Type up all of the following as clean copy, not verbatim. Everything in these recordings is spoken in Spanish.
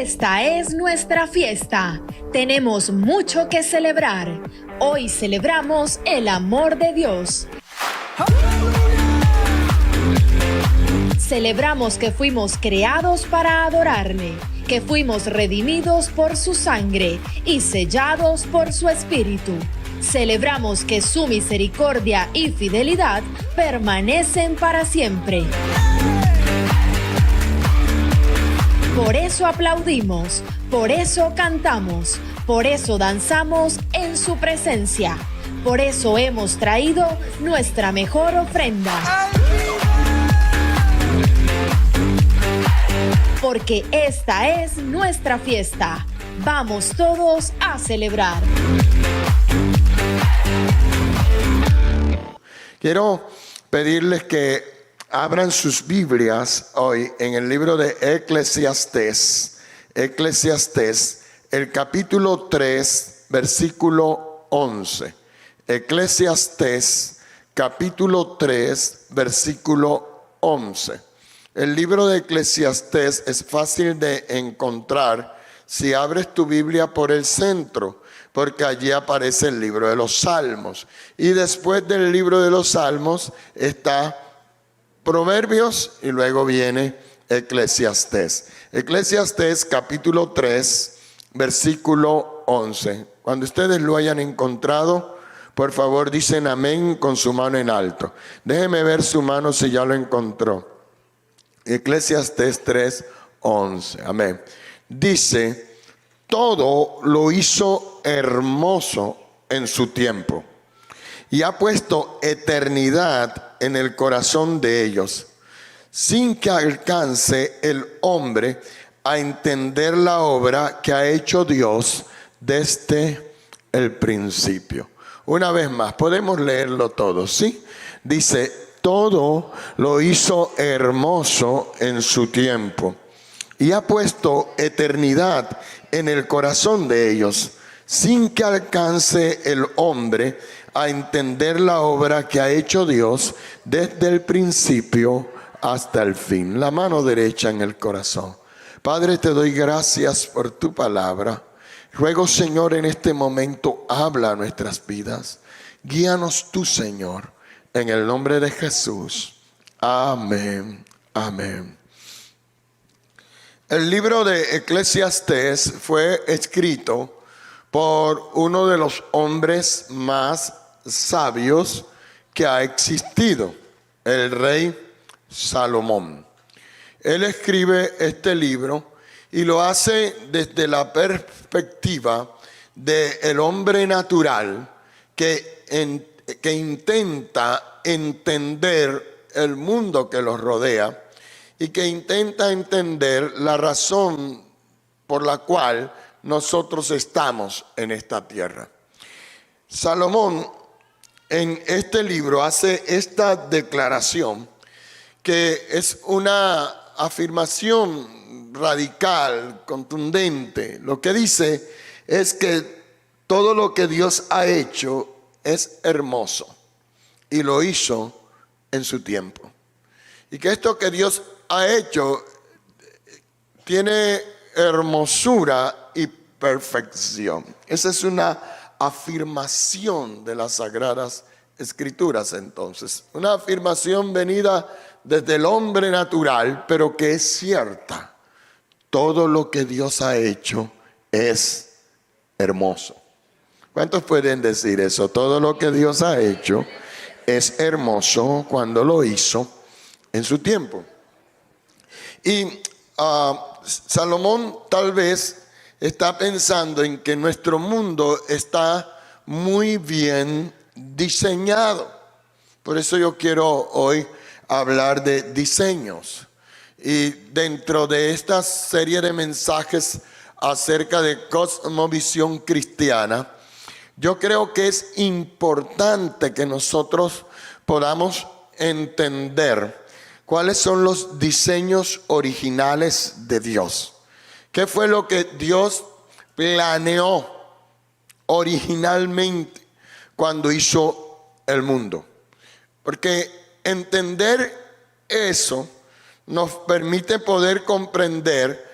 Esta es nuestra fiesta. Tenemos mucho que celebrar. Hoy celebramos el amor de Dios. Celebramos que fuimos creados para adorarle, que fuimos redimidos por su sangre y sellados por su espíritu. Celebramos que su misericordia y fidelidad permanecen para siempre. Por eso aplaudimos, por eso cantamos, por eso danzamos en su presencia. Por eso hemos traído nuestra mejor ofrenda. Porque esta es nuestra fiesta. Vamos todos a celebrar. Quiero pedirles que abran sus Biblias hoy en el libro de Eclesiastés, el capítulo 3, versículo 11. Eclesiastés, capítulo 3, versículo 11. El libro de Eclesiastés es fácil de encontrar si abres tu Biblia por el centro, porque allí aparece el libro de los Salmos. Y después del libro de los Salmos está Proverbios y luego viene Eclesiastés. Eclesiastés capítulo 3, versículo 11. Cuando ustedes lo hayan encontrado, por favor dicen amén con su mano en alto. Déjeme ver su mano si ya lo encontró. Eclesiastés 3, 11. Amén. Dice: todo lo hizo hermoso en su tiempo, y ha puesto eternidad en el corazón de ellos, sin que alcance el hombre a entender la obra que ha hecho Dios desde el principio. Una vez más, podemos leerlo todo, ¿sí? Dice: todo lo hizo hermoso en su tiempo, y ha puesto eternidad en el corazón de ellos, sin que alcance el hombre a entender la obra que ha hecho Dios desde el principio hasta el fin. La mano derecha en el corazón. Padre, te doy gracias por tu palabra. Ruego, Señor, en este momento habla a nuestras vidas. Guíanos tú, Señor, en el nombre de Jesús. Amén. Amén. El libro de Eclesiastés fue escrito por uno de los hombres más sabios que ha existido, el rey Salomón. Él escribe este libro y lo hace desde la perspectiva del hombre natural que intenta entender el mundo que los rodea y que intenta entender la razón por la cual nosotros estamos en esta tierra. Salomón en este libro hace esta declaración que es una afirmación radical, contundente. Lo que dice es que todo lo que Dios ha hecho es hermoso y lo hizo en su tiempo. Y que esto que Dios ha hecho tiene hermosura y perfección. Esa es una afirmación de las Sagradas Escrituras, entonces. Una afirmación venida desde el hombre natural, pero que es cierta. Todo lo que Dios ha hecho es hermoso. ¿Cuántos pueden decir eso? Todo lo que Dios ha hecho es hermoso cuando lo hizo en su tiempo. Y Salomón tal vez está pensando en que nuestro mundo está muy bien diseñado. Por eso yo quiero hoy hablar de diseños. Y dentro de esta serie de mensajes acerca de cosmovisión cristiana, yo creo que es importante que nosotros podamos entender cuáles son los diseños originales de Dios. ¿Qué fue lo que Dios planeó originalmente cuando hizo el mundo? Porque entender eso nos permite poder comprender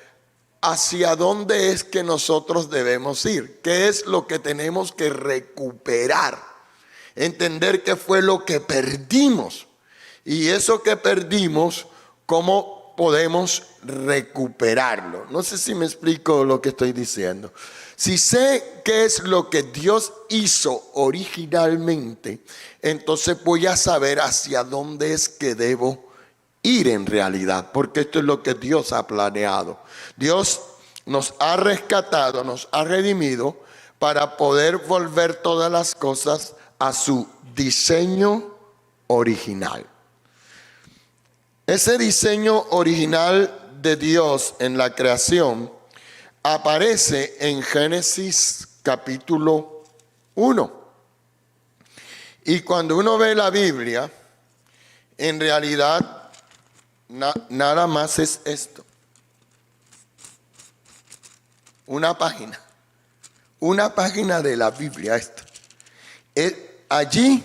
hacia dónde es que nosotros debemos ir, qué es lo que tenemos que recuperar, entender qué fue lo que perdimos y eso que perdimos, cómo podemos recuperarlo. No sé si me explico lo que estoy diciendo. Si sé qué es lo que Dios hizo originalmente, entonces voy a saber hacia dónde es que debo ir en realidad, porque esto es lo que Dios ha planeado. Dios nos ha rescatado, nos ha redimido para poder volver todas las cosas a su diseño original. Ese diseño original de Dios en la creación aparece en Génesis capítulo 1. Y cuando uno ve la Biblia, en realidad nada más es esto. Una página de la Biblia esto. Allí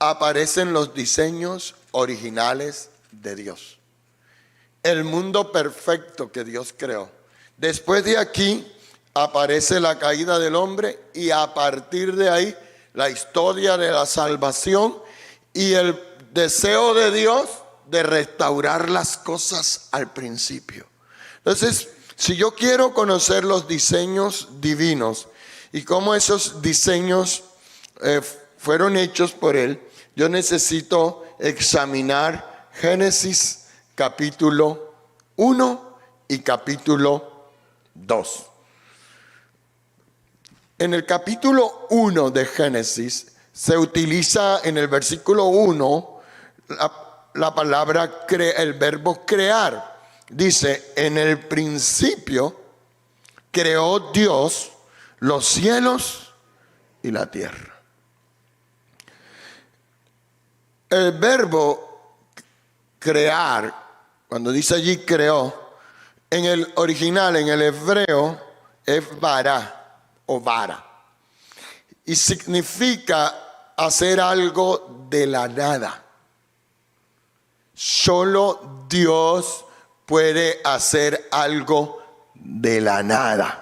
aparecen los diseños originales de Dios. El mundo perfecto que Dios creó. Después de aquí aparece la caída del hombre y a partir de ahí la historia de la salvación y el deseo de Dios de restaurar las cosas al principio. Entonces, si yo quiero conocer los diseños divinos y cómo esos diseños fueron hechos por Él, yo necesito examinar Génesis capítulo 1 y capítulo 2. En el capítulo 1 de Génesis se utiliza en el versículo 1 la palabra, el verbo crear. Dice, en el principio creó Dios los cielos y la tierra. El verbo crear, cuando dice allí creó, en el original, en el hebreo, es bara o vara. Y significa hacer algo de la nada. Solo Dios puede hacer algo de la nada.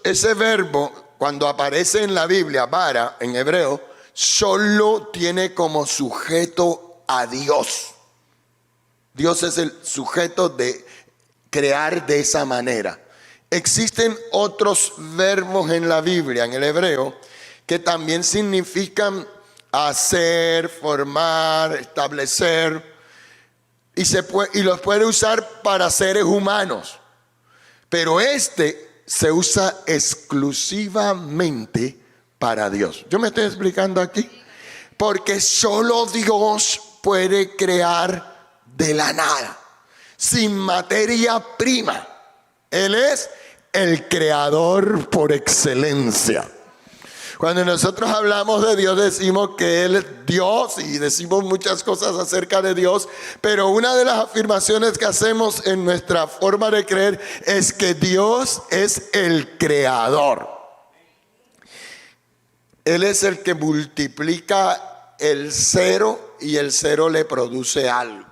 Ese verbo, cuando aparece en la Biblia, vara, en hebreo, solo tiene como sujeto a Dios. Dios es el sujeto de crear de esa manera. Existen otros verbos en la Biblia, en el hebreo, que también significan hacer, formar, establecer, y los puede usar para seres humanos. Pero este se usa exclusivamente para Dios. ¿Yo me estoy explicando aquí? Porque solo Dios puede crear de la nada, sin materia prima. Él es el creador por excelencia. Cuando nosotros hablamos de Dios, decimos que Él es Dios y decimos muchas cosas acerca de Dios, pero una de las afirmaciones que hacemos en nuestra forma de creer es que Dios es el creador. Él es el que multiplica el cero y el cero le produce algo.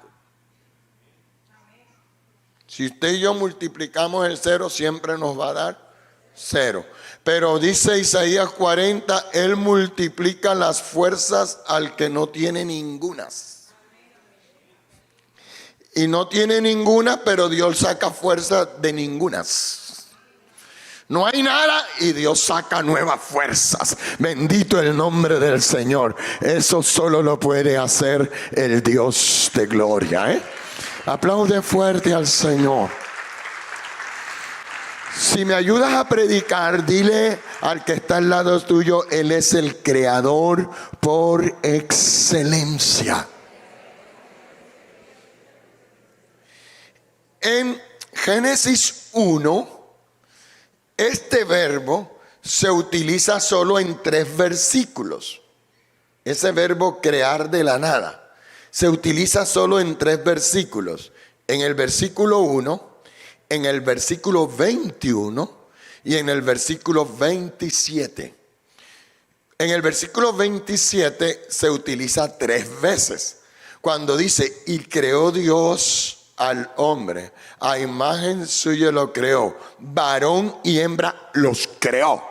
Si usted y yo multiplicamos el cero, siempre nos va a dar cero. Pero dice Isaías 40, Él multiplica las fuerzas al que no tiene ningunas. Y no tiene ninguna, pero Dios saca fuerza de ningunas. No hay nada y Dios saca nuevas fuerzas. Bendito el nombre del Señor. Eso solo lo puede hacer el Dios de gloria, Aplaude fuerte al Señor. Si me ayudas a predicar, dile al que está al lado tuyo, Él es el creador por excelencia. En Génesis 1, este verbo se utiliza solo en 3 versículos. Ese verbo crear de la nada se utiliza solo en 3 versículos. En el versículo 1, en el versículo 21 y en el versículo 27. En el versículo 27 se utiliza 3 veces. Cuando dice, y creó Dios al hombre, a imagen suya lo creó, varón y hembra los creó.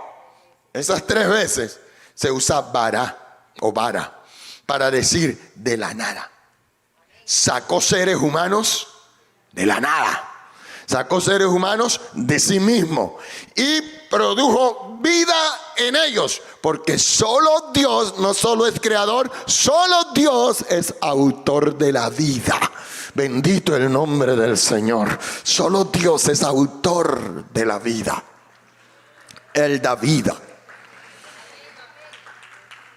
Esas 3 veces se usa vara o vara para decir de la nada. Sacó seres humanos de la nada. Sacó seres humanos de sí mismo y produjo vida en ellos, porque solo Dios no solo es creador, solo Dios es autor de la vida. Bendito el nombre del Señor. Solo Dios es autor de la vida. Él da vida.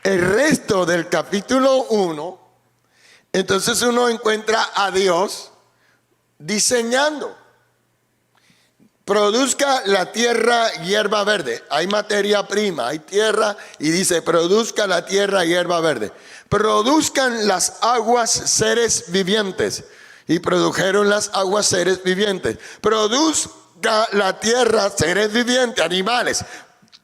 El resto del capítulo 1, entonces uno encuentra a Dios diseñando. Produzca la tierra hierba verde. Hay materia prima, hay tierra, y dice, produzca la tierra hierba verde. Produzcan las aguas seres vivientes. Y produjeron las aguas seres vivientes. Produzca la tierra seres vivientes, animales.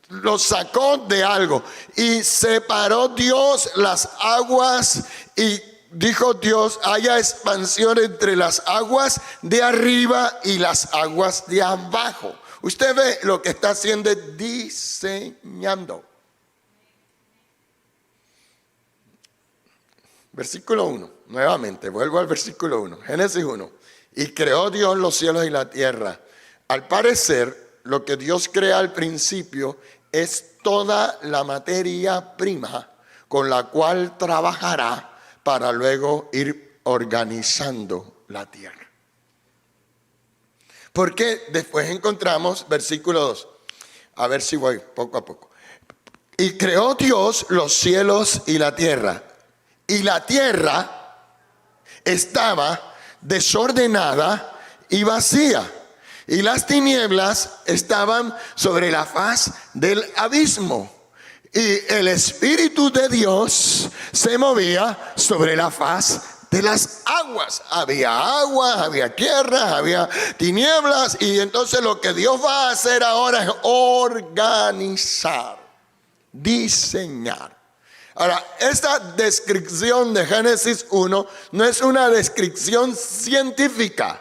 Los sacó de algo. Y separó Dios las aguas y dijo Dios, haya expansión entre las aguas de arriba y las aguas de abajo. Usted ve lo que está haciendo, diseñando. Versículo 1, nuevamente, vuelvo al versículo 1, Génesis 1. Y creó Dios los cielos y la tierra. Al parecer, lo que Dios crea al principio es toda la materia prima con la cual trabajará para luego ir organizando la tierra. Porque después encontramos versículo 2. A ver si voy poco a poco. Y creó Dios los cielos y la tierra. Y la tierra estaba desordenada y vacía. Y las tinieblas estaban sobre la faz del abismo. Y el Espíritu de Dios se movía sobre la faz de las aguas. Había agua, había tierra, había tinieblas. Y entonces lo que Dios va a hacer ahora es organizar, diseñar. Ahora, esta descripción de Génesis 1 no es una descripción científica.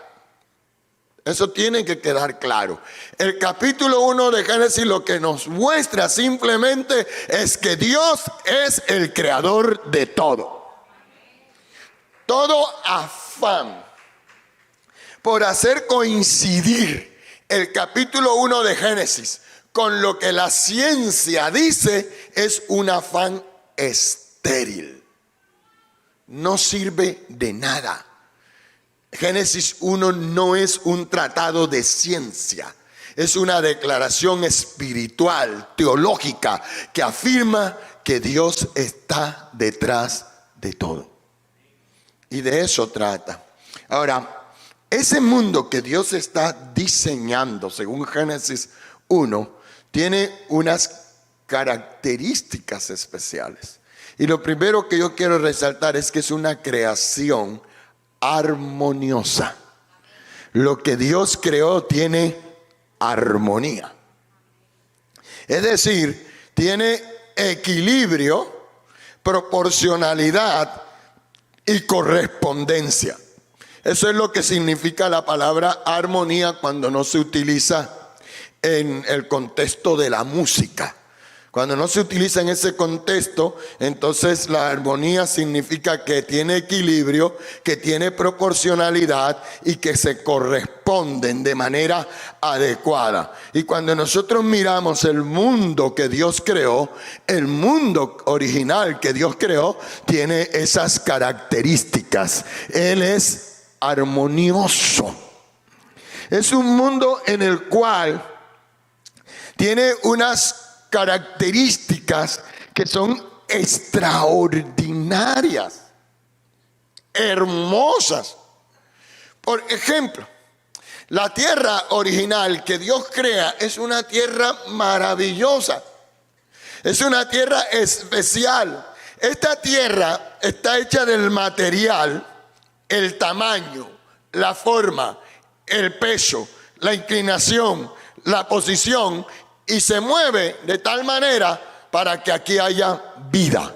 Eso tiene que quedar claro. El capítulo 1 de Génesis lo que nos muestra simplemente es que Dios es el creador de todo. Todo afán por hacer coincidir el capítulo 1 de Génesis con lo que la ciencia dice es un afán estéril. No sirve de nada. Génesis 1 no es un tratado de ciencia, es una declaración espiritual, teológica, que afirma que Dios está detrás de todo. Y de eso trata. Ahora, ese mundo que Dios está diseñando, según Génesis 1, tiene unas características especiales. Y lo primero que yo quiero resaltar es que es una creación armoniosa. Lo que Dios creó tiene armonía. Es decir, tiene equilibrio, proporcionalidad y correspondencia. Eso es lo que significa la palabra armonía cuando no se utiliza en el contexto de la música. Cuando no se utiliza en ese contexto, entonces la armonía significa que tiene equilibrio, que tiene proporcionalidad y que se corresponden de manera adecuada. Y cuando nosotros miramos el mundo que Dios creó, el mundo original que Dios creó, tiene esas características. Él es armonioso. Es un mundo en el cual tiene unas características que son extraordinarias, hermosas. Por ejemplo, la tierra original que Dios crea es una tierra maravillosa, es una tierra especial. Esta tierra está hecha del material, el tamaño, la forma, el peso, la inclinación, la posición, y se mueve de tal manera para que aquí haya vida.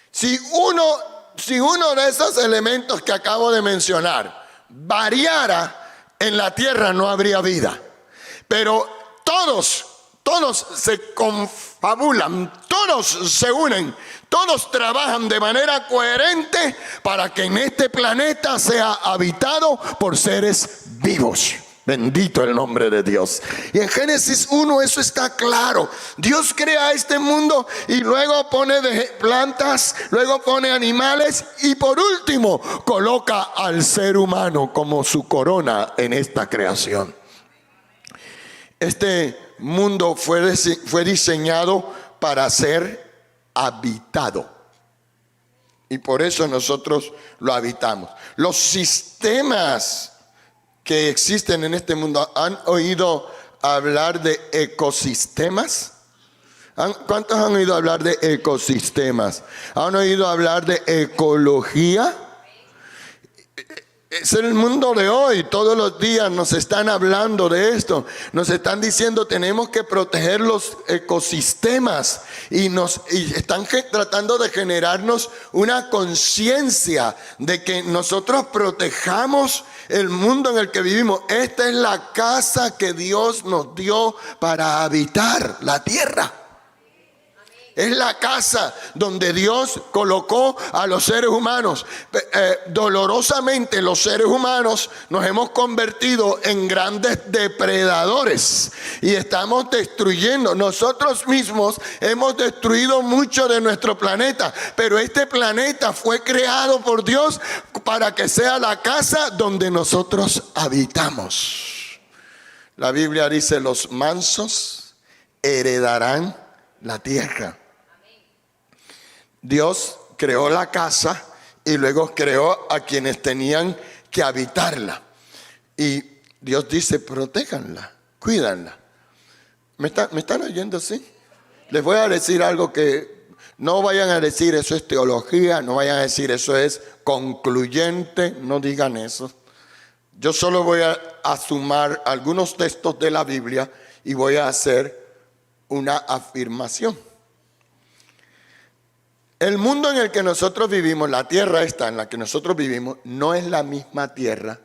Si uno de esos elementos que acabo de mencionar variara en la tierra, no habría vida. Pero todos se confabulan, todos se unen, todos trabajan de manera coherente para que en este planeta sea habitado por seres vivos. Bendito el nombre de Dios. Y en Génesis 1 eso está claro. Dios crea este mundo y luego pone plantas, luego pone animales y por último coloca al ser humano como su corona en esta creación. Este mundo fue diseñado para ser habitado. Y por eso nosotros lo habitamos. Los sistemas que existen en este mundo, ¿han oído hablar de ecosistemas? ¿Cuántos han oído hablar de ecosistemas? ¿Han oído hablar de ecología? Es el mundo de hoy. Todos los días nos están hablando de esto. Nos están diciendo tenemos que proteger los ecosistemas. Y están tratando de generarnos una conciencia de que nosotros protejamos el mundo en el que vivimos. Esta es la casa que Dios nos dio para habitar la tierra. Es la casa donde Dios colocó a los seres humanos. Dolorosamente los seres humanos nos hemos convertido en grandes depredadores y estamos destruyendo. Nosotros mismos hemos destruido mucho de nuestro planeta, pero este planeta fue creado por Dios para que sea la casa donde nosotros habitamos. La Biblia dice: los mansos heredarán la tierra. Dios creó la casa y luego creó a quienes tenían que habitarla. Y Dios dice: protéjanla, cuídanla. ¿Me están oyendo así? Les voy a decir algo que no vayan a decir eso es teología, no vayan a decir eso es concluyente, no digan eso. Yo solo voy a sumar algunos textos de la Biblia y voy a hacer una afirmación. El mundo en el que nosotros vivimos, la tierra esta en la que nosotros vivimos, no es la misma tierra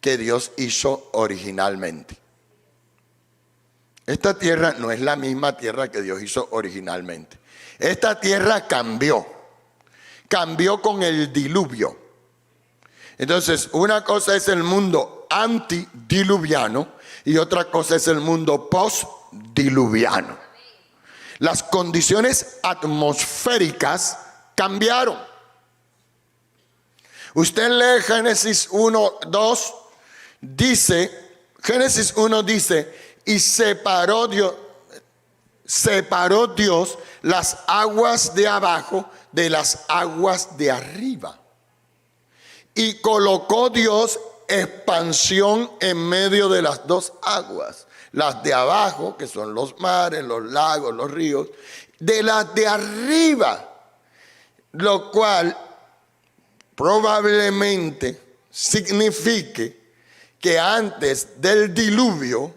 que Dios hizo originalmente. Esta tierra no es la misma tierra que Dios hizo originalmente. Esta tierra cambió con el diluvio. Entonces, una cosa es el mundo antidiluviano y otra cosa es el mundo postdiluviano. Las condiciones atmosféricas cambiaron. Usted lee Génesis 1:2, Génesis 1 dice, y separó Dios las aguas de abajo de las aguas de arriba. Y colocó Dios expansión en medio de las dos aguas. Las de abajo, que son los mares, los lagos, los ríos, de las de arriba, lo cual probablemente signifique que antes del diluvio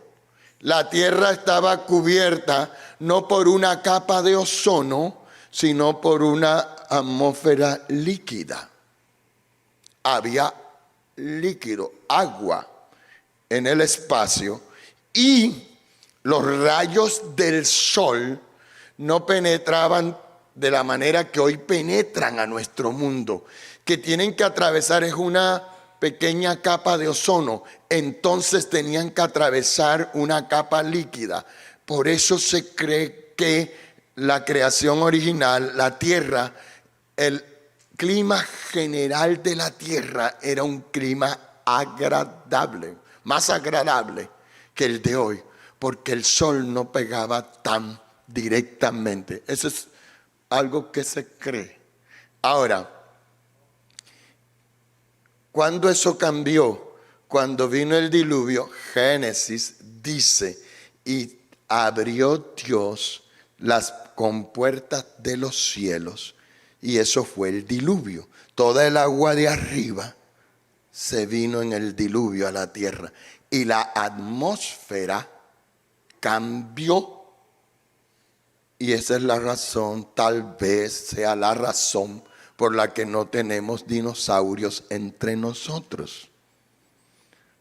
la tierra estaba cubierta no por una capa de ozono, sino por una atmósfera líquida. Había líquido, agua en el espacio. Y los rayos del sol no penetraban de la manera que hoy penetran a nuestro mundo, que tienen que atravesar es una pequeña capa de ozono, entonces tenían que atravesar una capa líquida. Por eso se cree que la creación original, la tierra, el clima general de la tierra era un clima agradable, más agradable que el de hoy, porque el sol no pegaba tan directamente. Eso es algo que se cree. Ahora, ¿cuándo eso cambió? Cuando vino el diluvio, Génesis dice, y abrió Dios las compuertas de los cielos, y eso fue el diluvio. Toda el agua de arriba se vino en el diluvio a la tierra. Y la atmósfera cambió. Y esa es la razón, tal vez sea la razón por la que no tenemos dinosaurios entre nosotros.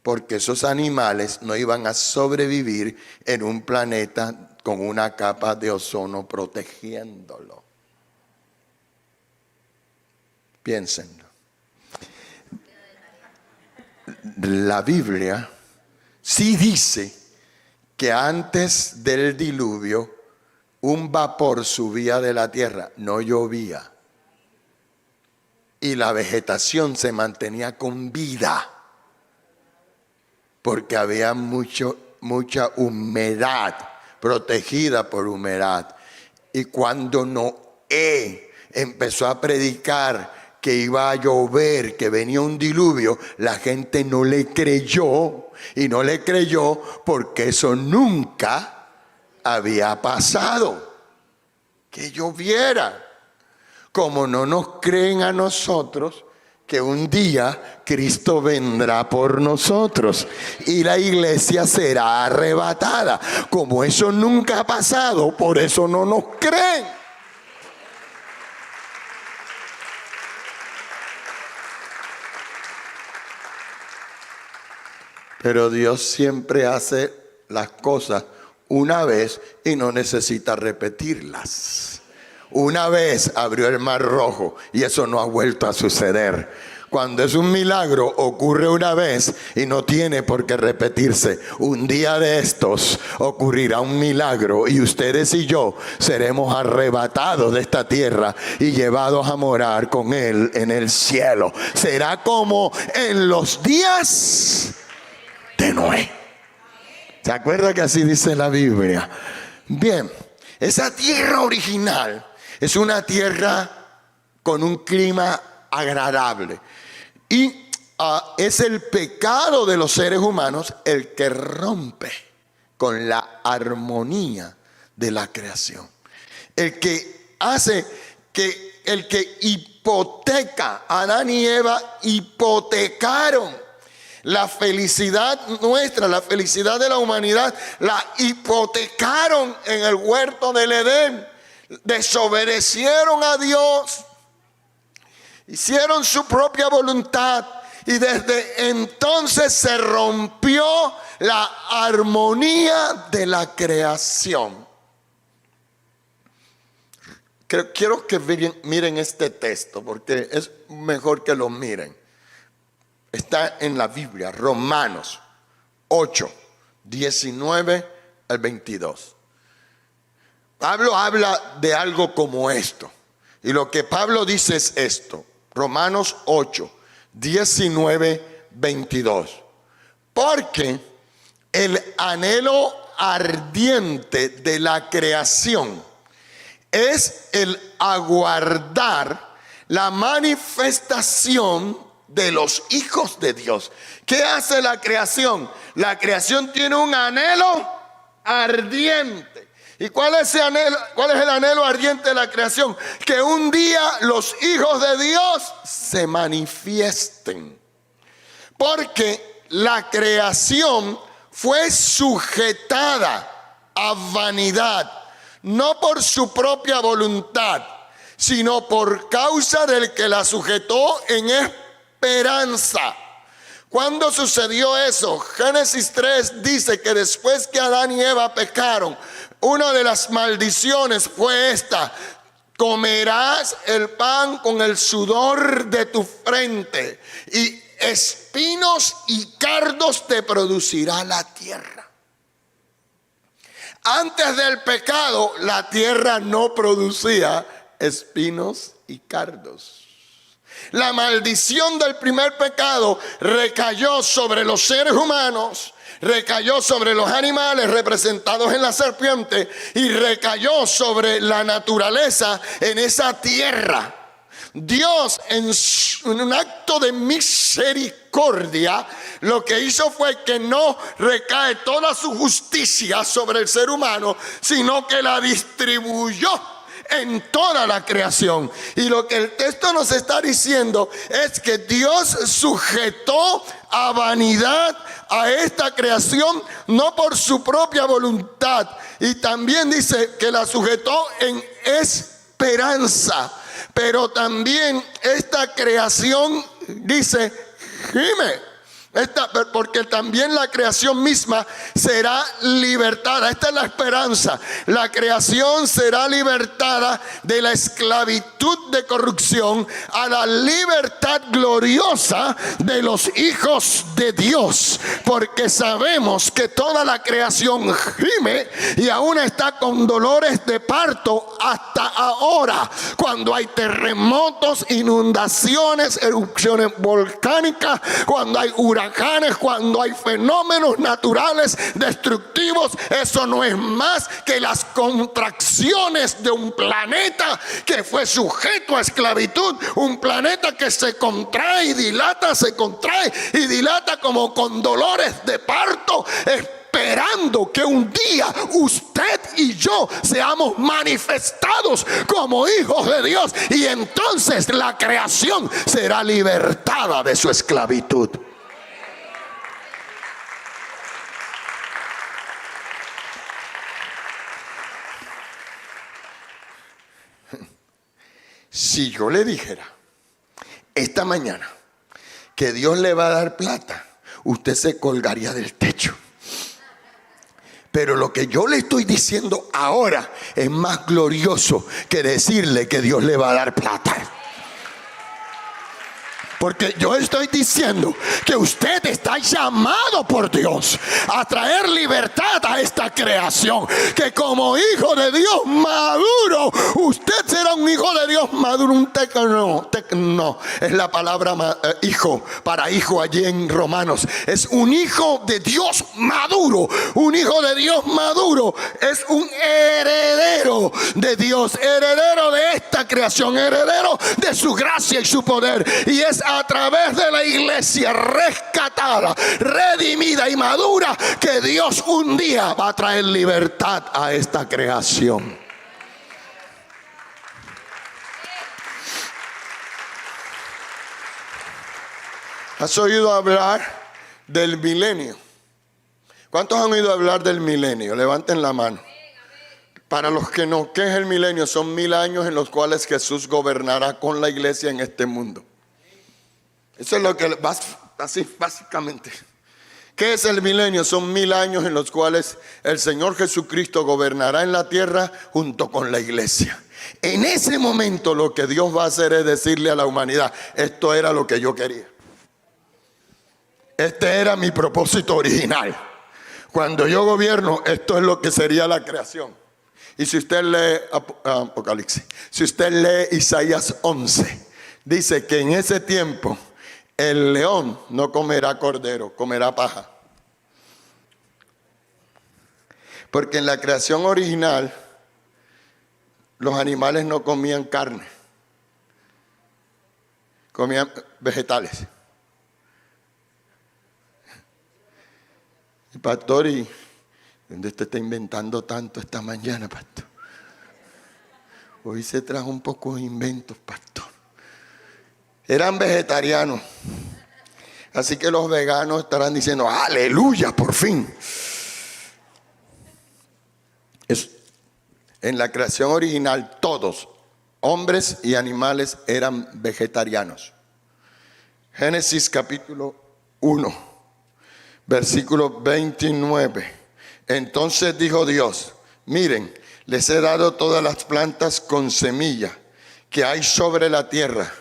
porque esos animales no iban a sobrevivir en un planeta con una capa de ozono protegiéndolo. Piénsenlo. La Biblia sí dice que antes del diluvio un vapor subía de la tierra, no llovía, y la vegetación se mantenía con vida porque había mucha humedad, protegida por humedad. Y cuando Noé empezó a predicar que iba a llover, que venía un diluvio, la gente no le creyó, y no le creyó porque eso nunca había pasado, que lloviera. Como no nos creen a nosotros que un día Cristo vendrá por nosotros y la iglesia será arrebatada. Como eso nunca ha pasado, por eso no nos creen. Pero Dios siempre hace las cosas una vez y no necesita repetirlas. Una vez abrió el Mar Rojo y eso no ha vuelto a suceder. Cuando es un milagro, ocurre una vez y no tiene por qué repetirse. Un día de estos ocurrirá un milagro y ustedes y yo seremos arrebatados de esta tierra y llevados a morar con Él en el cielo. Será como en los días de Noé. ¿Se acuerda que así dice la Biblia? Bien, esa tierra original es una tierra con un clima agradable. Y es el pecado de los seres humanos el que rompe con la armonía de la creación. El que hace que, el que hipoteca, Adán y Eva hipotecaron la felicidad nuestra, la felicidad de la humanidad, la hipotecaron en el huerto del Edén. Desobedecieron a Dios, hicieron su propia voluntad y desde entonces se rompió la armonía de la creación. Quiero que miren este texto porque es mejor que lo miren. Está en la Biblia, Romanos 8, 19 al 22. Pablo habla de algo como esto. Y lo que Pablo dice es esto. Romanos 8, 19, 22. Porque el anhelo ardiente de la creación es el aguardar la manifestación de los hijos de Dios. ¿Qué hace la creación? La creación tiene un anhelo ardiente. ¿Y cuál es el anhelo ardiente de la creación? Que un día los hijos de Dios se manifiesten. Porque la creación fue sujetada a vanidad, no por su propia voluntad, sino por causa del que la sujetó en esperanza. ¿Cuándo sucedió eso? Génesis 3 dice que después que Adán y Eva pecaron, una de las maldiciones fue esta: comerás el pan con el sudor de tu frente y espinos y cardos te producirá la tierra. Antes del pecado, la tierra no producía espinos y cardos. La maldición del primer pecado recayó sobre los seres humanos, recayó sobre los animales representados en la serpiente y recayó sobre la naturaleza en esa tierra. Dios, en un acto de misericordia, lo que hizo fue que no recae toda su justicia sobre el ser humano, sino que la distribuyó en toda la creación. Y lo que el texto nos está diciendo es que Dios sujetó a vanidad a esta creación, no por su propia voluntad. Y también dice que la sujetó en esperanza. Pero también esta creación, dice, gime, Porque también la creación misma será libertada. Esta es la esperanza. La creación será libertada de la esclavitud de corrupción a la libertad gloriosa de los hijos de Dios. Porque sabemos que toda la creación gime y aún está con dolores de parto hasta ahora, cuando hay terremotos, inundaciones, erupciones volcánicas, cuando hay huracanes, cuando hay fenómenos naturales destructivos. Eso no es más que las contracciones de un planeta que fue sujeto a esclavitud, un planeta que se contrae y dilata, se contrae y dilata como con dolores de parto, esperando que un día usted y yo seamos manifestados como hijos de Dios, y entonces la creación será libertada de su esclavitud. Si yo le dijera esta mañana que Dios le va a dar plata, usted se colgaría del techo. Pero lo que yo le estoy diciendo ahora es más glorioso que decirle que Dios le va a dar plata. Porque yo estoy diciendo que usted está llamado por Dios a traer libertad a esta creación. Que como hijo de Dios maduro, usted será un hijo de Dios maduro. Un tecno es la palabra hijo, para hijo allí en Romanos. Es un hijo de Dios maduro. Un hijo de Dios maduro es un heredero de Dios, heredero de esta creación, heredero de su gracia y su poder. Y es a través de la iglesia rescatada, redimida y madura que Dios un día va a traer libertad a esta creación. ¿Has oído hablar del milenio? ¿Cuántos han oído hablar del milenio? Levanten la mano. Para los que no, ¿qué es el milenio? Son 1000 años en los cuales Jesús gobernará con la iglesia en este mundo. Eso es lo que así básicamente. ¿Qué es el milenio? Son 1000 años en los cuales el Señor Jesucristo gobernará en la tierra junto con la iglesia. En ese momento lo que Dios va a hacer es decirle a la humanidad: esto era lo que yo quería. Este era mi propósito original. Cuando yo gobierno, esto es lo que sería la creación. Y si usted lee Apocalipsis, si usted lee Isaías 11, dice que en ese tiempo el león no comerá cordero, comerá paja. Porque en la creación original los animales no comían carne, comían vegetales. Y pastor, ¿y dónde usted está inventando tanto esta mañana, pastor? Hoy se trajo un poco de inventos, pastor. Eran vegetarianos. Así que los veganos estarán diciendo: aleluya, por fin. En la creación original todos, hombres y animales, eran vegetarianos. Génesis capítulo 1, versículo 29. Entonces dijo Dios: miren, les he dado todas las plantas con semilla que hay sobre la tierra,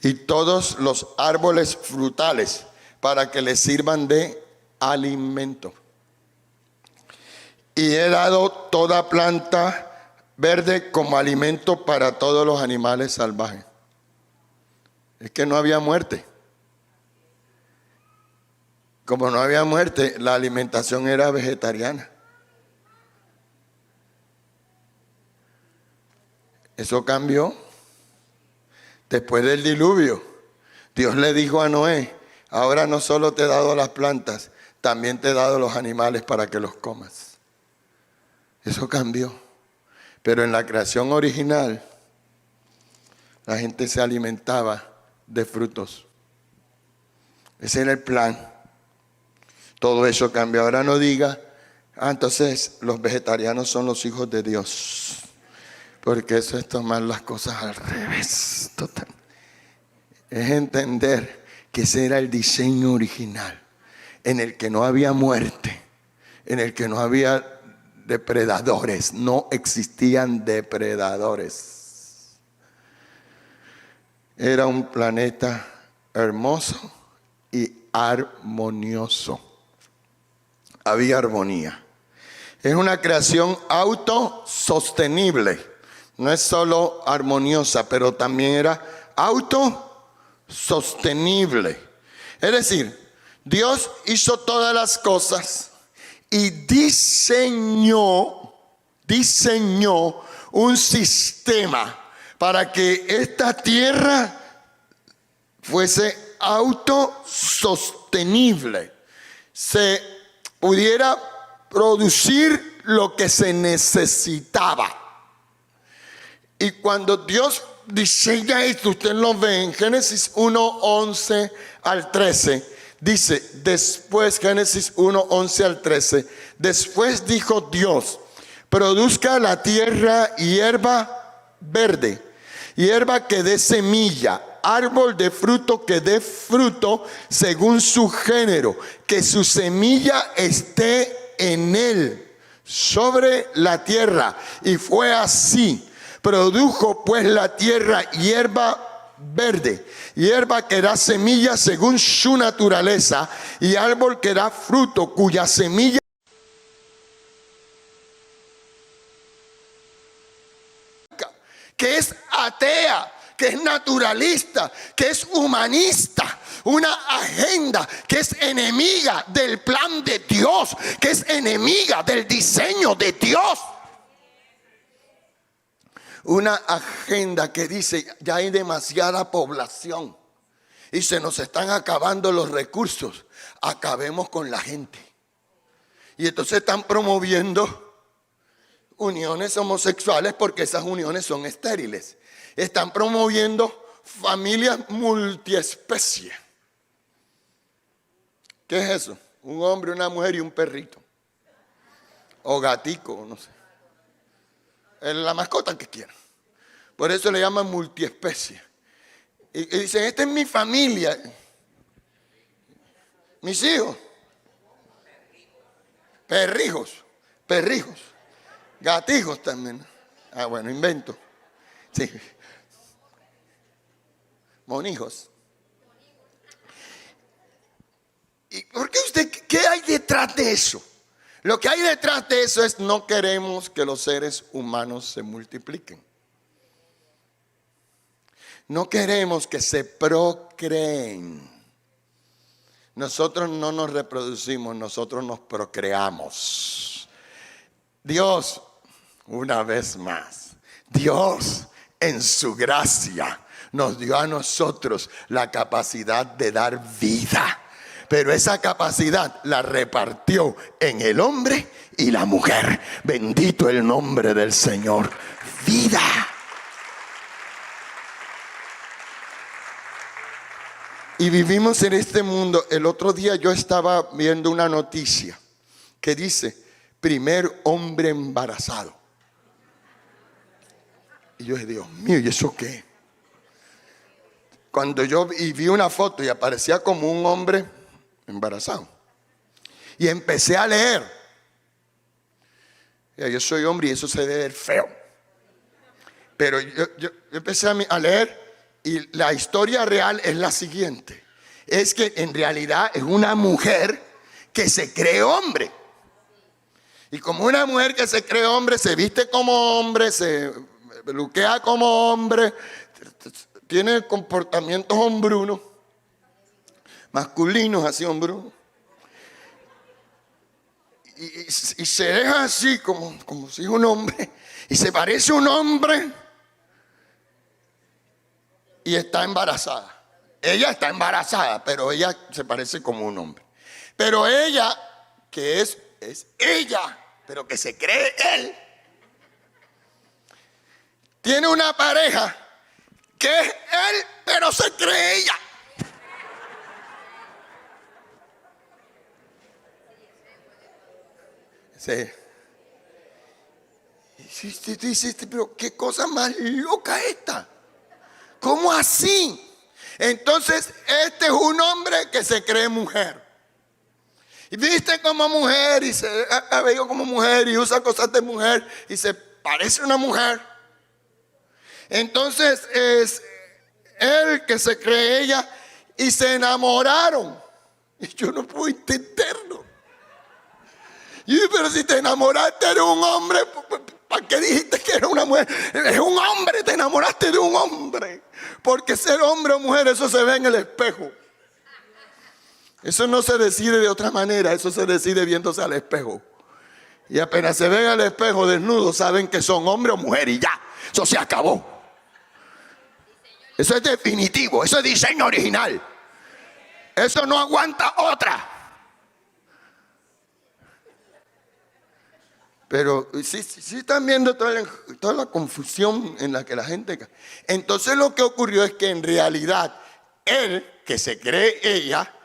y todos los árboles frutales, para que les sirvan de alimento. Y he dado toda planta verde como alimento para todos los animales salvajes. Es que no había muerte. Como no había muerte, la alimentación era vegetariana. Eso cambió. Después del diluvio, Dios le dijo a Noé: ahora no solo te he dado las plantas, también te he dado los animales para que los comas. Eso cambió. Pero en la creación original, la gente se alimentaba de frutos. Ese era el plan. Todo eso cambió. Ahora no diga: entonces los vegetarianos son los hijos de Dios. Porque eso es tomar las cosas al revés. Total. Es entender que ese era el diseño original, en el que no había muerte, en el que no había depredadores, no existían depredadores. Era un planeta hermoso y armonioso. Había armonía. Es una creación autosostenible. No es solo armoniosa, pero también era autosostenible. Es decir, Dios hizo todas las cosas y diseñó un sistema para que esta tierra fuese autosostenible, se pudiera producir lo que se necesitaba. Y cuando Dios diseña esto, usted lo ve en Génesis 1:11 al 13. Dice, después, Génesis 1:11 al 13, después dijo Dios, produzca la tierra hierba verde, hierba que dé semilla, árbol de fruto que dé fruto según su género, que su semilla esté en él, sobre la tierra. Y fue así. Produjo pues la tierra hierba verde, hierba que da semilla según su naturaleza, y árbol que da fruto cuya semilla que es atea, que es naturalista, que es humanista, una agenda que es enemiga del plan de Dios, que es enemiga del diseño de Dios. Una agenda que dice, ya hay demasiada población y se nos están acabando los recursos, acabemos con la gente. Y entonces están promoviendo uniones homosexuales porque esas uniones son estériles. Están promoviendo familias multiespecie. ¿Qué es eso? Un hombre, una mujer y un perrito. O gatico, no sé. La mascota que quieran. Por eso le llaman multiespecie. Y dicen, esta es mi familia. Mis hijos. Perrijos. Gatijos también. Ah, bueno, invento. Sí. Monijos. ¿Y por qué qué hay detrás de eso? Lo que hay detrás de eso es no queremos que los seres humanos se multipliquen. No queremos que se procreen. Nosotros no nos reproducimos, nosotros nos procreamos. Dios, una vez más, Dios en su gracia nos dio a nosotros la capacidad de dar vida. Pero esa capacidad la repartió en el hombre y la mujer. Bendito el nombre del Señor. Vida. Y vivimos en este mundo. El otro día yo estaba viendo una noticia que dice, primer hombre embarazado. Y yo dije, Dios mío, ¿y eso qué? Cuando yo vi una foto y aparecía como un hombre embarazado. Y empecé a leer. Yo soy hombre y eso se debe ver feo. Pero yo empecé a leer y la historia real es la siguiente. Es que en realidad es una mujer que se cree hombre. Y como una mujer que se cree hombre, se viste como hombre, se peluquea como hombre, tiene comportamientos hombrunos, masculinos así hombrunos. Y se deja así como si es un hombre. Y se parece a un hombre. Y está embarazada. Ella está embarazada, pero ella se parece como un hombre. Pero ella, que es ella, pero que se cree él, tiene una pareja que es él, pero se cree ella. Sí. Y tú dices, pero qué cosa más loca esta. ¿Cómo así? Entonces, este es un hombre que se cree mujer. Y viste como mujer y se ha cabello como mujer y usa cosas de mujer y se parece a una mujer. Entonces es él que se cree ella y se enamoraron. Y yo no puedo entenderlo. Y yo, pero si te enamoraste de un hombre, ¿para qué dijiste que era una mujer? Es un hombre, te enamoraste de un hombre. Porque ser hombre o mujer, eso se ve en el espejo. Eso no se decide de otra manera, eso se decide viéndose al espejo. Y apenas se ven al espejo desnudos, saben que son hombre o mujer y ya, eso se acabó. Eso es definitivo, eso es diseño original. Eso no aguanta otra. Pero sí están viendo toda la confusión en la que la gente cae. Entonces lo que ocurrió es que en realidad él, que se cree ella,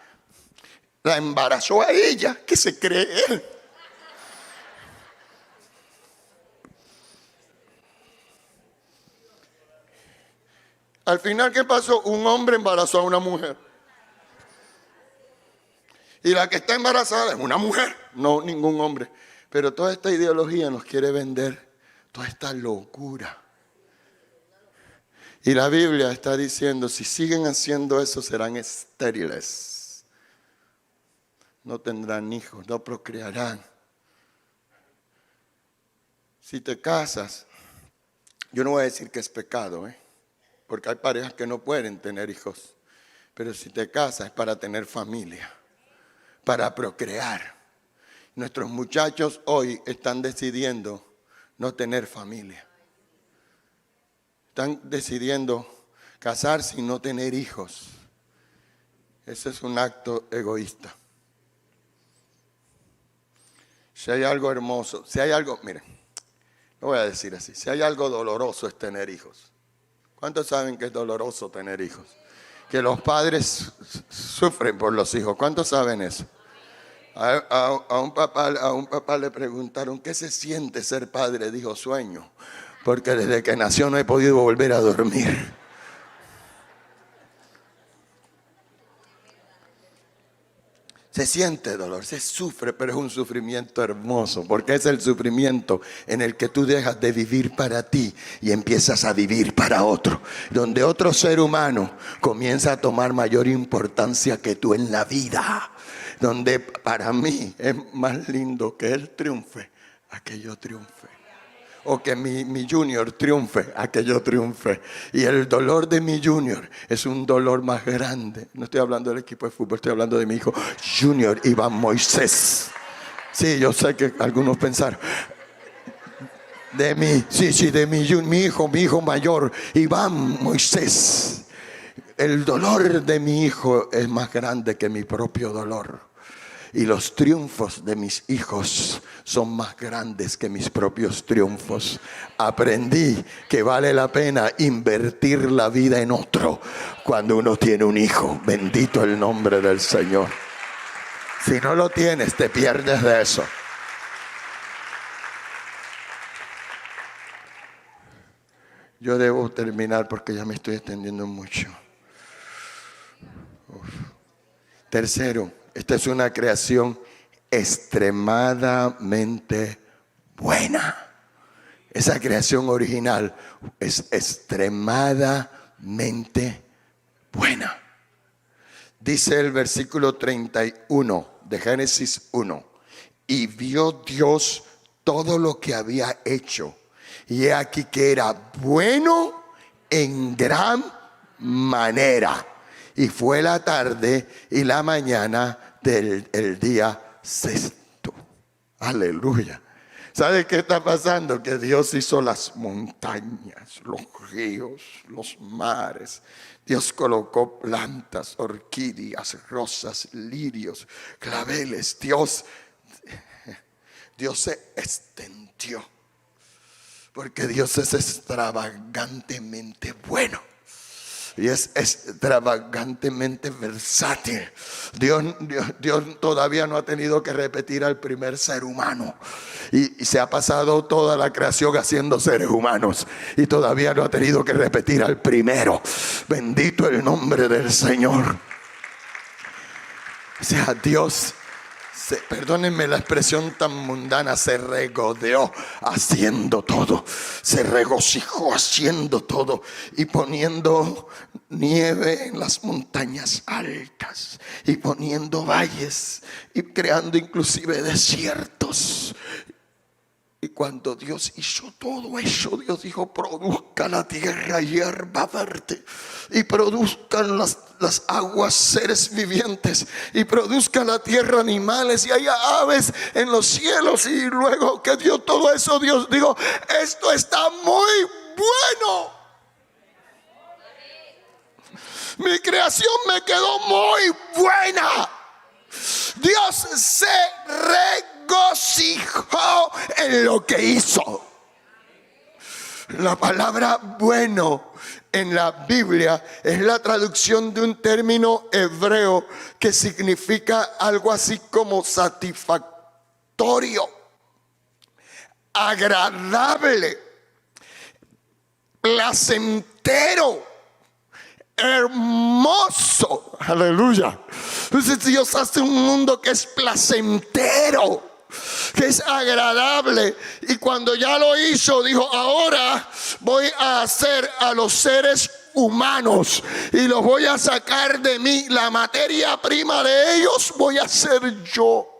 la embarazó a ella, que se cree él. Al final, ¿qué pasó? Un hombre embarazó a una mujer. Y la que está embarazada es una mujer, no ningún hombre. Pero toda esta ideología nos quiere vender toda esta locura. Y la Biblia está diciendo, si siguen haciendo eso, serán estériles. No tendrán hijos, no procrearán. Si te casas, yo no voy a decir que es pecado, porque hay parejas que no pueden tener hijos. Pero si te casas es para tener familia, para procrear. Nuestros muchachos hoy están decidiendo no tener familia. Están decidiendo casarse y no tener hijos. Ese es un acto egoísta. Si hay algo hermoso, si hay algo, miren, lo voy a decir así, si hay algo doloroso es tener hijos. ¿Cuántos saben que es doloroso tener hijos? Que los padres sufren por los hijos. ¿Cuántos saben eso? A un papá le preguntaron, ¿qué se siente ser padre? Dijo, sueño, porque desde que nació no he podido volver a dormir. Se siente dolor, se sufre, pero es un sufrimiento hermoso, porque es el sufrimiento en el que tú dejas de vivir para ti y empiezas a vivir para otro, donde otro ser humano comienza a tomar mayor importancia que tú en la vida, donde para mí es más lindo que él triunfe a que yo triunfe. O que mi junior triunfe, a que yo triunfe. Y el dolor de mi junior es un dolor más grande. No estoy hablando del equipo de fútbol, estoy hablando de mi hijo Junior Iván Moisés. Sí, yo sé que algunos pensaron. De mí, sí, de mi hijo mayor, Iván Moisés. El dolor de mi hijo es más grande que mi propio dolor. Y los triunfos de mis hijos son más grandes que mis propios triunfos. Aprendí que vale la pena invertir la vida en otro cuando uno tiene un hijo. Bendito el nombre del Señor. Si no lo tienes, te pierdes de eso. Yo debo terminar porque ya me estoy extendiendo mucho. Tercero, esta es una creación extremadamente buena. Esa creación original es extremadamente buena. Dice el versículo 31 de Génesis 1. Y vio Dios todo lo que había hecho. Y he aquí que era bueno en gran manera. Y fue la tarde y la mañana del día sexto. Aleluya. ¿Sabe qué está pasando? Que Dios hizo las montañas, los ríos, los mares. Dios colocó plantas, orquídeas, rosas, lirios, claveles. Dios se extendió. Porque Dios es extravagantemente bueno. y es extravagantemente versátil. Dios todavía no ha tenido que repetir al primer ser humano, y se ha pasado toda la creación haciendo seres humanos y todavía no ha tenido que repetir al primero. Bendito el nombre del Señor. O sea, Dios, perdónenme la expresión tan mundana, se regodeó haciendo todo, se regocijó haciendo todo y poniendo nieve en las montañas altas y poniendo valles y creando inclusive desiertos. Y cuando Dios hizo todo eso, Dios dijo: produzca la tierra hierba verde, y produzcan las aguas seres vivientes, y produzca la tierra animales, y haya aves en los cielos. Y luego que dio todo eso, Dios dijo: esto está muy bueno. Mi creación me quedó muy buena. Dios se regocijó en lo que hizo. La palabra bueno en la Biblia es la traducción de un término hebreo que significa algo así como satisfactorio, agradable, placentero, hermoso. Aleluya. Entonces Dios hace un mundo que es placentero, que es agradable. Y cuando ya lo hizo, dijo: ahora voy a hacer a los seres humanos y los voy a sacar de mí. La materia prima de ellos voy a ser yo.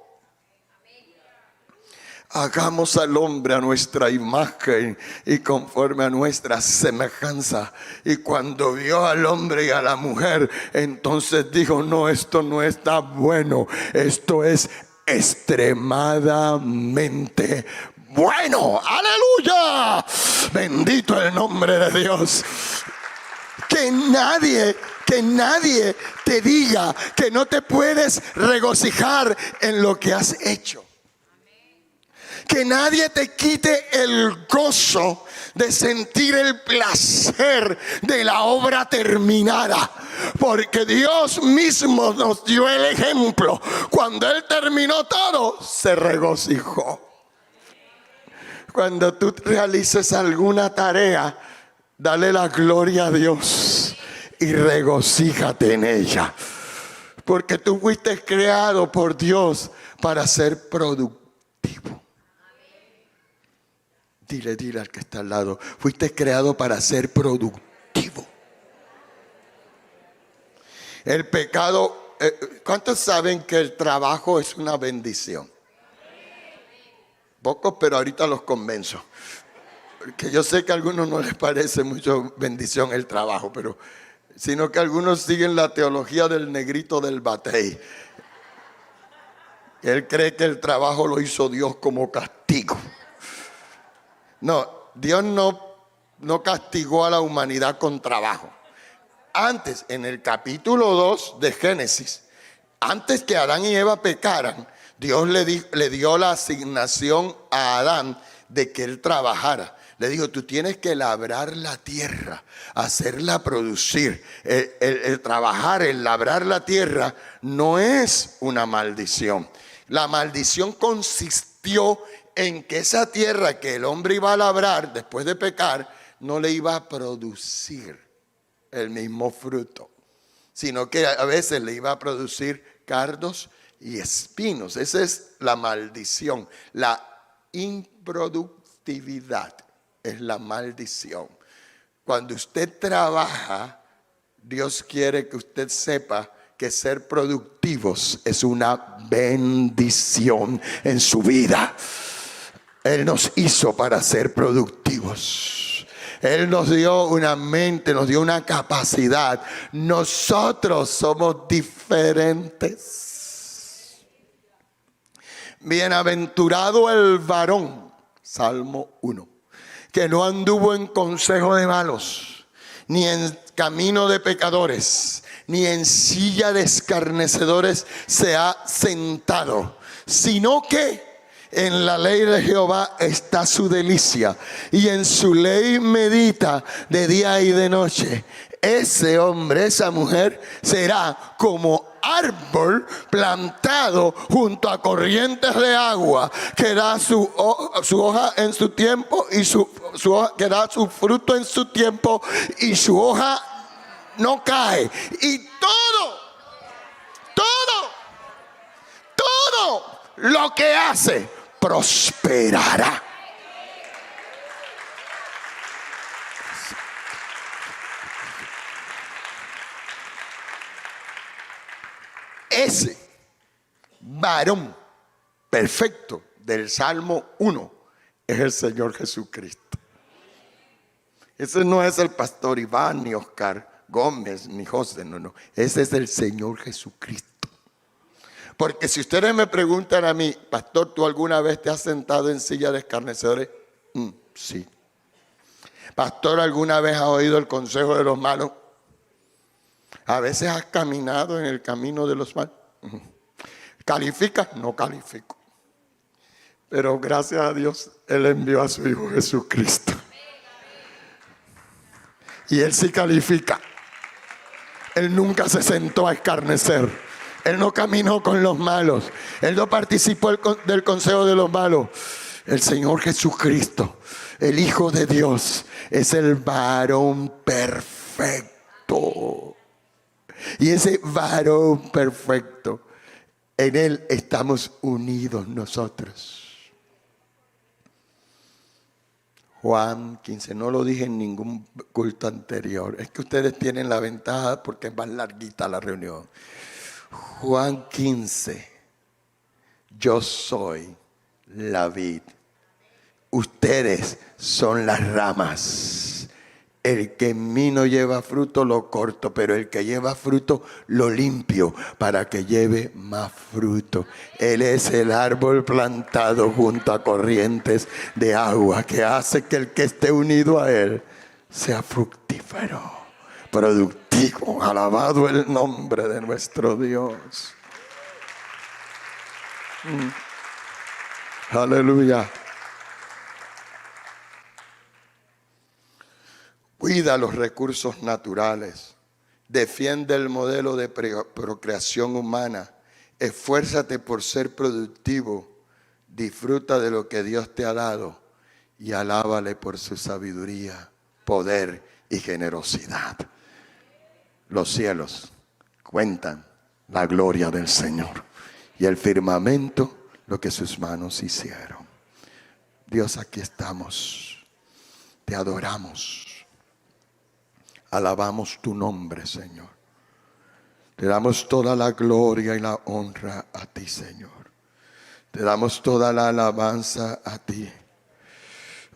Hagamos al hombre a nuestra imagen y conforme a nuestra semejanza. Y cuando vio al hombre y a la mujer, entonces dijo: no, esto no está bueno, esto es extremadamente bueno. ¡Aleluya! Bendito el nombre de Dios. Que nadie te diga que no te puedes regocijar en lo que has hecho. Que nadie te quite el gozo de sentir el placer de la obra terminada. Porque Dios mismo nos dio el ejemplo. Cuando Él terminó todo, se regocijó. Cuando tú realices alguna tarea, dale la gloria a Dios y regocíjate en ella. Porque tú fuiste creado por Dios para ser productivo. Dile al que está al lado: fuiste creado para ser productivo. El pecado, ¿cuántos saben que el trabajo es una bendición? Pocos, pero ahorita los convenzo. Porque yo sé que a algunos no les parece mucho bendición el trabajo, pero sino que algunos siguen la teología del negrito del batey. Él cree que el trabajo lo hizo Dios como castigo. No, Dios no castigó a la humanidad con trabajo. Antes, en el capítulo 2 de Génesis, antes que Adán y Eva pecaran, Dios le dio la asignación a Adán de que él trabajara. Le dijo: tú tienes que labrar la tierra, hacerla producir. El trabajar, el labrar la tierra no es una maldición. La maldición consistió en que esa tierra que el hombre iba a labrar después de pecar no le iba a producir el mismo fruto, sino que a veces le iba a producir cardos y espinos. Esa es la maldición. La improductividad es la maldición. Cuando usted trabaja, Dios quiere que usted sepa que ser productivos es una bendición en su vida. Él nos hizo para ser productivos. Él nos dio una mente, nos dio una capacidad. Nosotros somos diferentes. Bienaventurado el varón, Salmo 1, que no anduvo en consejo de malos, ni en camino de pecadores, ni en silla de escarnecedores se ha sentado, sino que en la ley de Jehová está su delicia, y en su ley medita de día y de noche. ese hombre, esa mujer será como árbol plantado junto a corrientes de agua, que da su hoja en su tiempo y su hoja, que da su fruto en su tiempo, y su hoja no cae. Y todo lo que hace prosperará. Ese varón perfecto del Salmo 1 es el Señor Jesucristo. Ese no es el pastor Iván, ni Oscar Gómez, ni José, no. Ese es el Señor Jesucristo. Porque si ustedes me preguntan a mí, pastor, ¿tú alguna vez te has sentado en silla de escarnecedores? Sí. Pastor, ¿alguna vez has oído el consejo de los malos? A veces has caminado en el camino de los malos. ¿Calificas? No califico. Pero gracias a Dios, Él envió a su Hijo Jesucristo. Y Él sí califica. Él nunca se sentó a escarnecer. Él no caminó con los malos. Él no participó del consejo de los malos. El Señor Jesucristo, el Hijo de Dios, es el varón perfecto. Y ese varón perfecto, en Él estamos unidos nosotros. Juan 15, no lo dije en ningún culto anterior. Es que ustedes tienen la ventaja porque es más larguita la reunión. Juan 15, yo soy la vid, ustedes son las ramas. El que en mí no lleva fruto lo corto, pero el que lleva fruto lo limpio para que lleve más fruto. Él es el árbol plantado junto a corrientes de agua, que hace que el que esté unido a Él sea fructífero, productivo. Alabado el nombre de nuestro Dios. Aleluya. Cuida los recursos naturales. Defiende el modelo de procreación humana. Esfuérzate por ser productivo. Disfruta de lo que Dios te ha dado y alábale por su sabiduría, poder y generosidad. Los cielos cuentan la gloria del Señor y el firmamento lo que sus manos hicieron. Dios, aquí estamos. Te adoramos. Alabamos tu nombre, Señor. Te damos toda la gloria y la honra a ti, Señor. Te damos toda la alabanza a ti.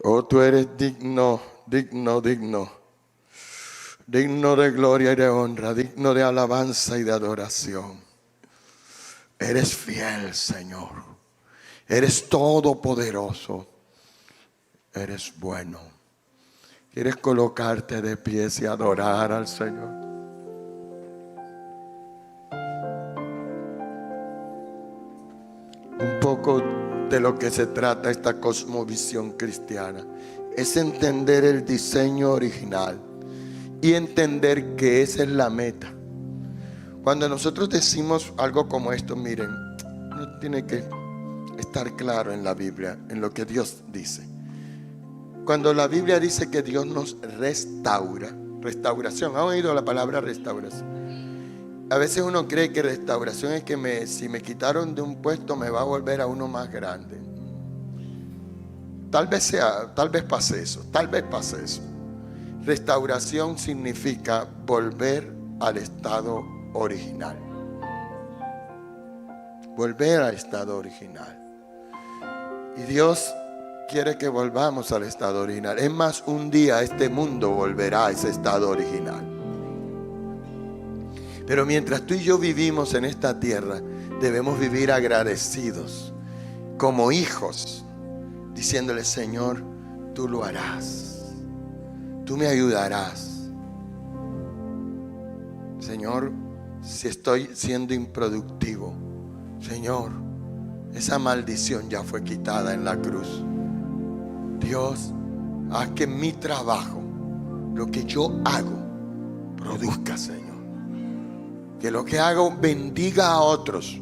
Oh, tú eres digno, digno, digno. Digno de gloria y de honra, digno de alabanza y de adoración. Eres fiel, Señor. Eres todopoderoso. Eres bueno. ¿Quieres colocarte de pies y adorar al Señor? Un poco de lo que se trata esta cosmovisión cristiana es entender el diseño original y entender que esa es la meta. Cuando nosotros decimos algo como esto, miren, no tiene que estar claro en la Biblia, en lo que Dios dice. Cuando la Biblia dice que Dios nos restaura, restauración, ¿han oído la palabra restauración? A veces uno cree que restauración es que si me quitaron de un puesto me va a volver a uno más grande. Tal vez pase eso. Restauración significa volver al estado original. Volver al estado original. Y Dios quiere que volvamos al estado original. Es más, un día este mundo volverá a ese estado original. Pero mientras tú y yo vivimos en esta tierra, debemos vivir agradecidos, como hijos, diciéndole: Señor, tú lo harás. Tú me ayudarás. Señor, si estoy siendo improductivo, Señor, esa maldición ya fue quitada en la cruz. Dios, haz que mi trabajo, lo que yo hago, produzca, Señor. Que lo que hago bendiga a otros,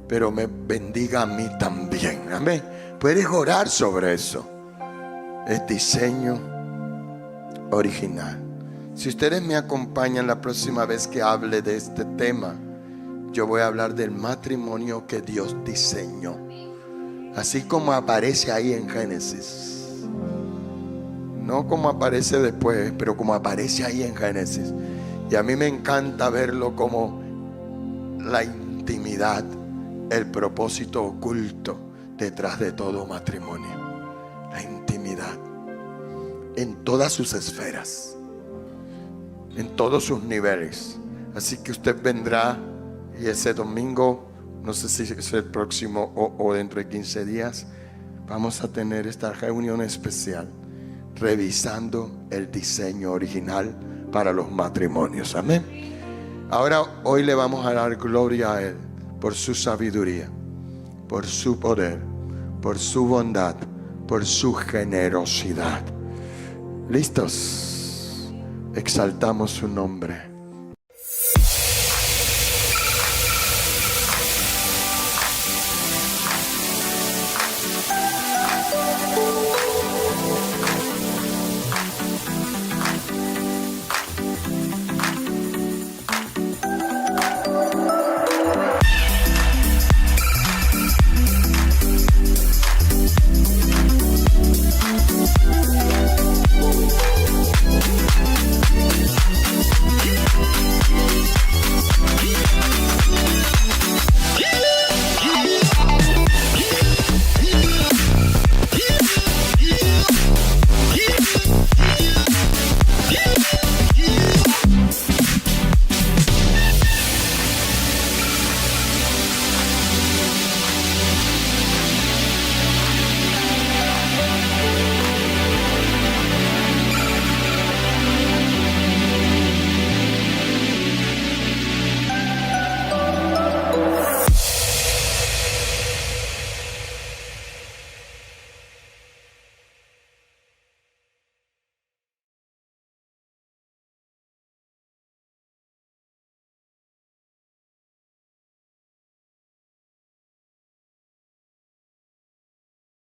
pero me bendiga a mí también. Amén. Puedes orar sobre eso. Es diseño original. Si ustedes me acompañan la próxima vez que hable de este tema, yo voy a hablar del matrimonio que Dios diseñó, así como aparece ahí en Génesis. No como aparece después, pero como aparece ahí en Génesis. Y a mí me encanta verlo como la intimidad, el propósito oculto detrás de todo matrimonio. La intimidad en todas sus esferas, en todos sus niveles. Así que usted vendrá y ese domingo, no sé si es el próximo o dentro de 15 días, vamos a tener esta reunión especial revisando el diseño original para los matrimonios. Amén. Ahora, hoy le vamos a dar gloria a Él por su sabiduría, por su poder, por su bondad, por su generosidad. ¿Listos? Exaltamos su nombre.